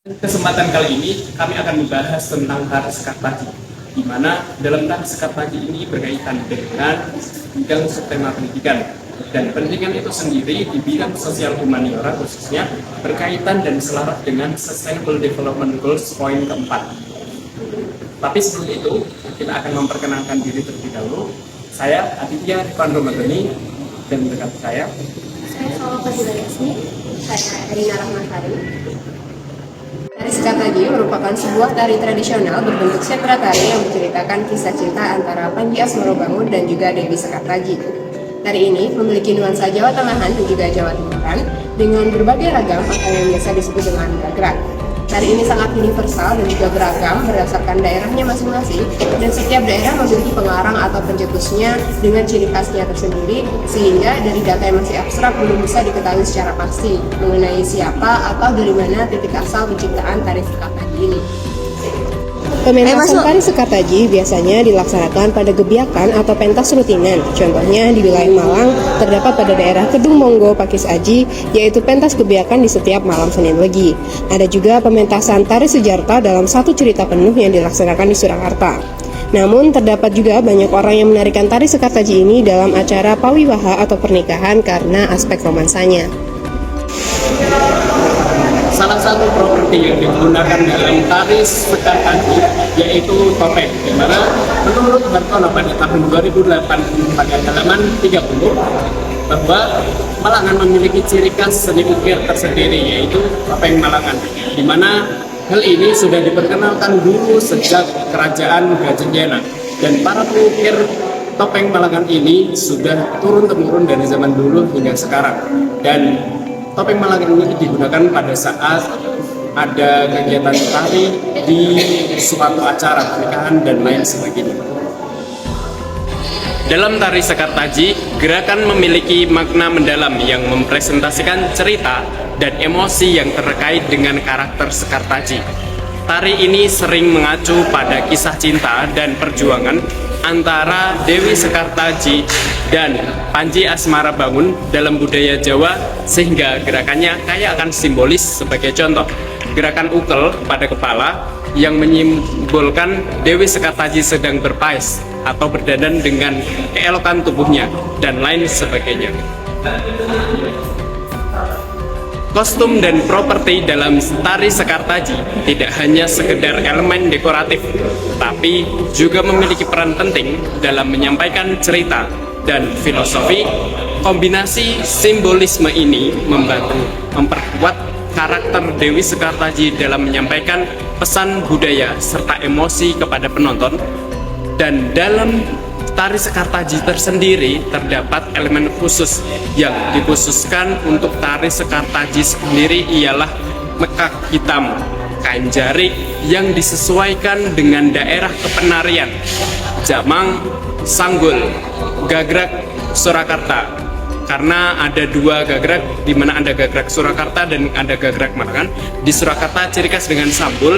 Kesempatan kali ini kami akan membahas tentang tari sekat pagi, di mana dalam tari sekat pagi ini berkaitan dengan bidang subtema pendidikan. Dan pendidikan itu sendiri di bidang sosial humaniora khususnya berkaitan dan selaras dengan Sustainable Development Goals poin keempat. Tapi sebelum itu, kita akan memperkenalkan diri terlebih dahulu. Saya Aditya Rifan Romadhani dan dekat saya Salwa Fazila-Yasmi, saya Erina Rahmatari. Tari sekat pagi merupakan sebuah tari tradisional berbentuk setra tari yang menceritakan kisah cinta antara Panji Asmarobangun dan juga Dewi Sekartaji. Tari ini memiliki nuansa Jawa Tengahan dan juga Jawa Timuran dengan berbagai ragam atau yang biasa disebut dengan gagrak. Tari ini sangat universal dan juga beragam berdasarkan daerahnya masing-masing, dan setiap daerah memiliki pengarang atau pencetusnya dengan ciri khasnya tersendiri, sehingga dari data yang masih abstrak belum bisa diketahui secara pasti mengenai siapa atau dari mana titik asal penciptaan tari sekat pagi ini. Pementasan tari sekat pagi biasanya dilaksanakan pada gebiakan atau pentas rutinan. Contohnya di wilayah Malang terdapat pada daerah Kedung Monggo, Pakis Aji, yaitu pentas gebiakan di setiap malam Senin Legi. Ada juga pementasan tari Sujarta dalam satu cerita penuh yang dilaksanakan di Surakarta. Namun terdapat juga banyak orang yang menarikan tari sekat pagi ini dalam acara pawiwaha atau pernikahan karena aspek romansanya. salah satu properti yang digunakan dalam tari sekat pagi yaitu topeng, di mana menurut Hartono pada tahun 2008 pada halaman 30 bahwa Malangan memiliki ciri khas seni ukir tersendiri yaitu topeng Malangan, di mana hal ini sudah diperkenalkan dulu sejak kerajaan Gajah dan para pengukir topeng Malangan ini sudah turun-temurun dari zaman dulu hingga sekarang. Dan topeng Malangan ini digunakan pada saat ada kegiatan tari di suatu acara pernikahan dan lain sebagainya. Dalam tari Sekartaji, gerakan memiliki makna mendalam yang mempresentasikan cerita dan emosi yang terkait dengan karakter Sekartaji. Tari ini sering mengacu pada kisah cinta dan perjuangan antara Dewi Sekartaji dan Panji Asmarobangun dalam budaya Jawa, sehingga gerakannya kaya akan simbolis. Sebagai contoh, gerakan ukel pada kepala yang menyimbolkan Dewi Sekartaji sedang berpais atau berdandan dengan keelokan tubuhnya dan lain sebagainya. Kostum dan properti dalam tari Sekartaji tidak hanya sekedar elemen dekoratif, tapi juga memiliki peran penting dalam menyampaikan cerita dan filosofi. Kombinasi simbolisme ini membantu memperkuat karakter Dewi Sekartaji dalam menyampaikan pesan budaya serta emosi kepada penonton. Dan dalam tari Sekartaji tersendiri terdapat elemen khusus yang dikhususkan untuk tari Sekartaji sendiri, ialah mekak hitam, kain jarik yang disesuaikan dengan daerah kepenarian, jamang, sanggul, gagrak Surakarta. Karena ada dua gagrak, di mana ada gagrak Surakarta dan ada gagrak Malangan. Di Surakarta ciri khas dengan sanggul,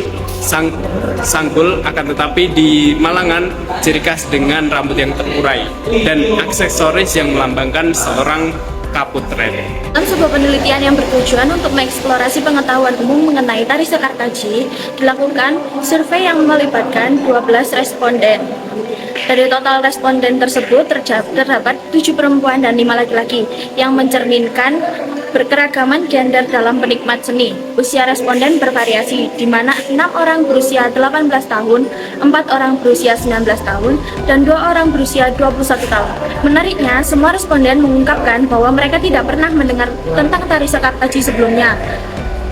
akan tetapi di Malangan ciri khas dengan rambut yang terurai dan aksesoris yang melambangkan seorang kaputren. Dalam sebuah penelitian yang bertujuan untuk mengeksplorasi pengetahuan umum mengenai tari Sekartaji, dilakukan survei yang melibatkan 12 responden. Dari total responden tersebut terdapat 7 perempuan dan 5 laki-laki yang mencerminkan berkeragaman gender dalam penikmat seni. Usia responden bervariasi, di mana 6 orang berusia 18 tahun, 4 orang berusia 19 tahun, dan 2 orang berusia 21 tahun. Menariknya, semua responden mengungkapkan bahwa mereka tidak pernah mendengar tentang tari Sekartaji sebelumnya.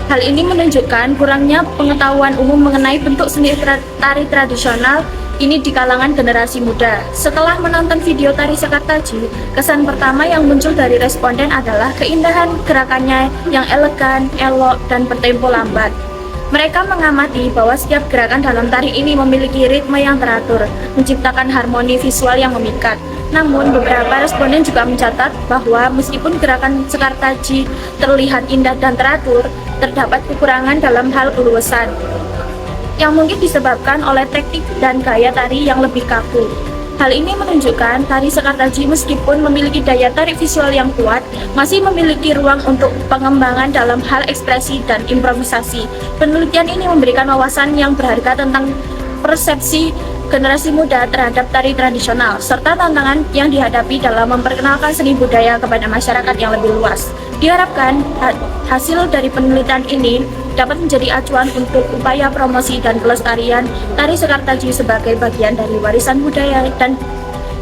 Hal ini menunjukkan kurangnya pengetahuan umum mengenai bentuk seni tari tradisional ini di kalangan generasi muda. Setelah menonton video tari Sekartaji, kesan pertama yang muncul dari responden adalah keindahan gerakannya yang elegan, elok, dan bertempo lambat. Mereka mengamati bahwa setiap gerakan dalam tari ini memiliki ritme yang teratur, menciptakan harmoni visual yang memikat. Namun, beberapa responden juga mencatat bahwa meskipun gerakan Sekartaji terlihat indah dan teratur, terdapat kekurangan dalam hal keluasan, yang mungkin disebabkan oleh teknik dan gaya tari yang lebih kaku. Hal ini menunjukkan tari Sekartaji meskipun memiliki daya tarik visual yang kuat, masih memiliki ruang untuk pengembangan dalam hal ekspresi dan improvisasi. Penelitian ini memberikan wawasan yang berharga tentang persepsi generasi muda terhadap tari tradisional, serta tantangan yang dihadapi dalam memperkenalkan seni budaya kepada masyarakat yang lebih luas. Diharapkan hasil dari penelitian ini dapat menjadi acuan untuk upaya promosi dan pelestarian tari Sekartaji sebagai bagian dari warisan budaya dan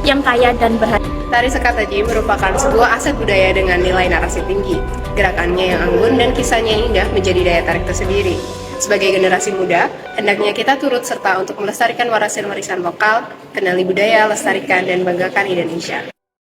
yang kaya dan berharga. Tari Sekartaji merupakan sebuah aset budaya dengan nilai narasi tinggi. Gerakannya yang anggun dan kisahnya indah menjadi daya tarik tersendiri. Sebagai generasi muda, hendaknya kita turut serta untuk melestarikan warisan lokal, kenali budaya, lestarikan, dan banggakan Indonesia.